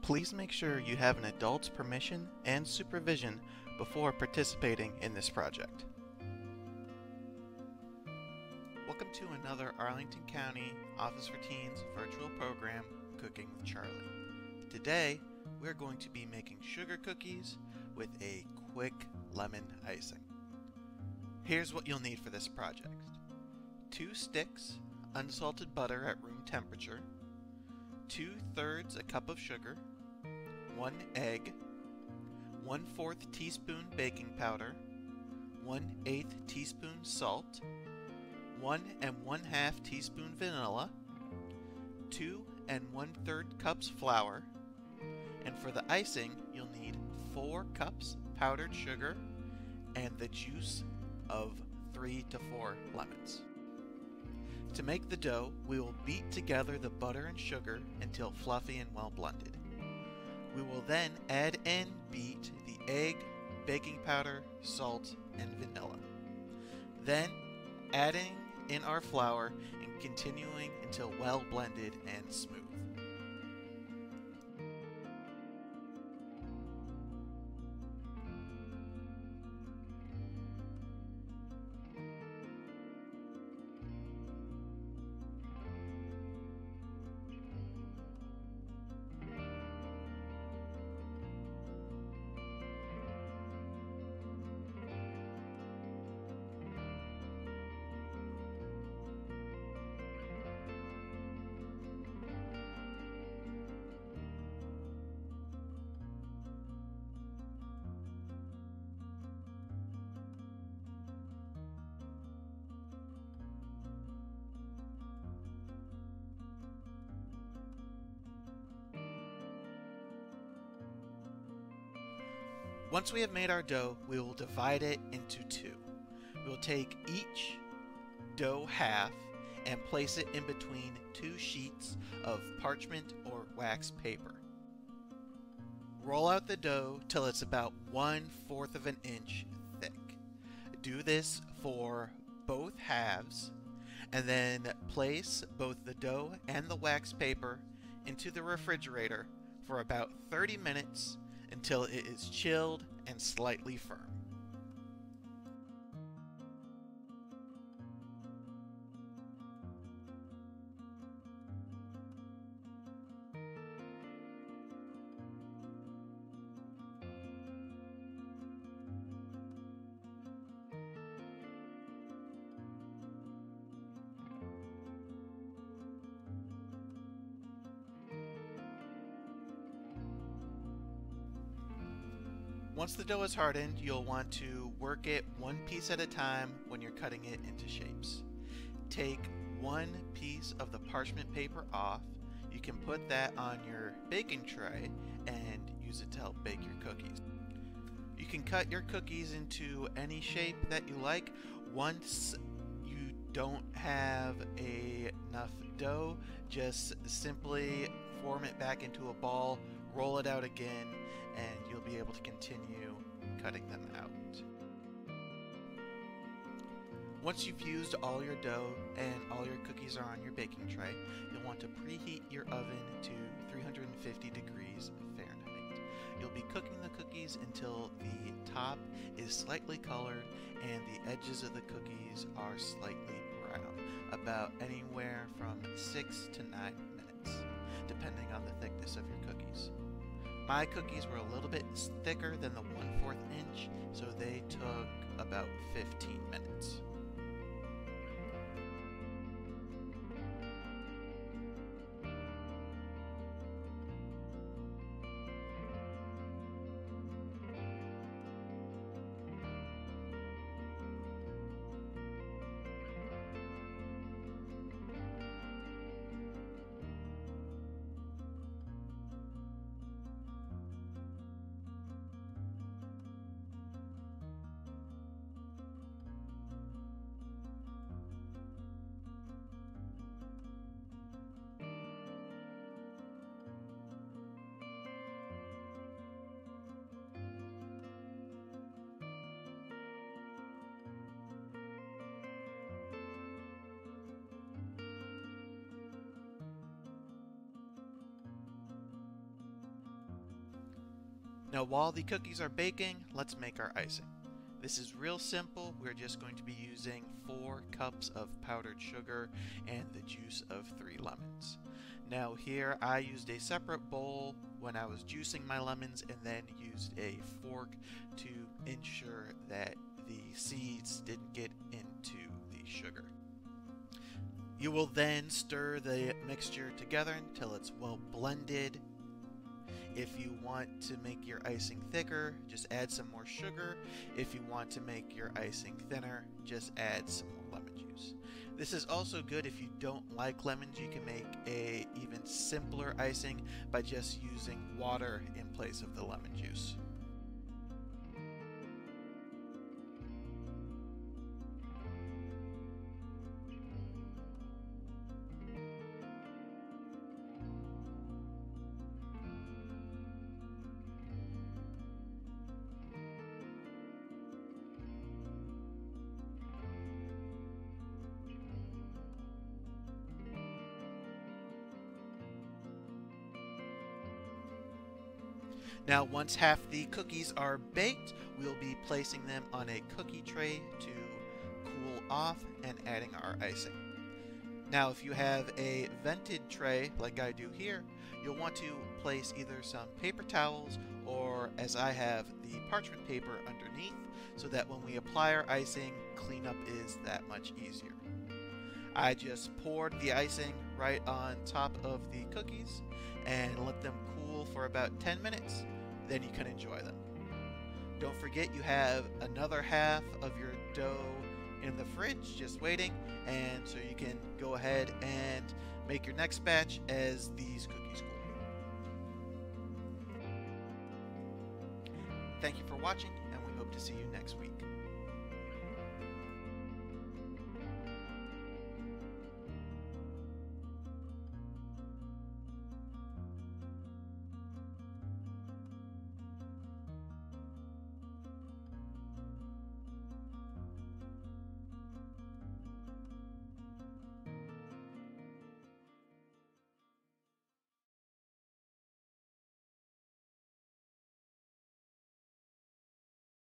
Please make sure you have an adult's permission and supervision before participating in this project. Welcome to another Arlington County Office for Teens virtual program, Cooking with Charlie. Today, we're going to be making sugar cookies with a quick lemon icing. Here's what you'll need for this project. 2 sticks, unsalted butter at room temperature, 2/3 a cup of sugar, 1 egg, 1/4 teaspoon baking powder, 1/8 teaspoon salt, 1 1/2 teaspoon vanilla, 2 1/3 cups flour, and for the icing you'll need 4 cups powdered sugar and the juice of 3 to 4 lemons. To make the dough, we will beat together the butter and sugar until fluffy and well blended. We will then add and beat the egg, baking powder, salt, and vanilla. Then adding in our flour and continuing until well blended and smooth. Once we have made our dough, we will divide it into 2. We will take each dough half and place it in between 2 sheets of parchment or wax paper. Roll out the dough till it's about 1/4 of an inch thick. Do this for both halves, and then place both the dough and the wax paper into the refrigerator for about 30 minutes until it is chilled and slightly firm. Once the dough is hardened, you'll want to work it one piece at a time when you're cutting it into shapes. Take 1 piece of the parchment paper off. You can put that on your baking tray and use it to help bake your cookies. You can cut your cookies into any shape that you like. Once you don't have enough dough, just simply form it back into a ball, roll it out again, and you'll be able to continue cutting them out. Once you've used all your dough and all your cookies are on your baking tray, you'll want to preheat your oven to 350 degrees Fahrenheit. You'll be cooking the cookies until the top is slightly colored and the edges of the cookies are slightly brown, about anywhere from 6 to 9 minutes, depending on the thickness of your cookies. My cookies were a little bit thicker than the 1/4 inch, so they took about 15 minutes. Now while the cookies are baking, let's make our icing. This is real simple. We're just going to be using 4 cups of powdered sugar and the juice of 3 lemons. Now here I used a separate bowl when I was juicing my lemons and then used a fork to ensure that the seeds didn't get into the sugar. You will then stir the mixture together until it's well blended. If you want to make your icing thicker, just add some more sugar. If you want to make your icing thinner, just add some more lemon juice. This is also good if you don't like lemons. You can make a even simpler icing by just using water in place of the lemon juice. Now once half the cookies are baked, we'll be placing them on a cookie tray to cool off and adding our icing. Now if you have a vented tray like I do here, you'll want to place either some paper towels or, as I have, the parchment paper underneath so that when we apply our icing, cleanup is that much easier. I just poured the icing right on top of the cookies and let them cool for about 10 minutes. Then you can enjoy them. Don't forget you have another half of your dough in the fridge just waiting, and so you can go ahead and make your next batch as these cookies cool. Thank you for watching, and we hope to see you next week.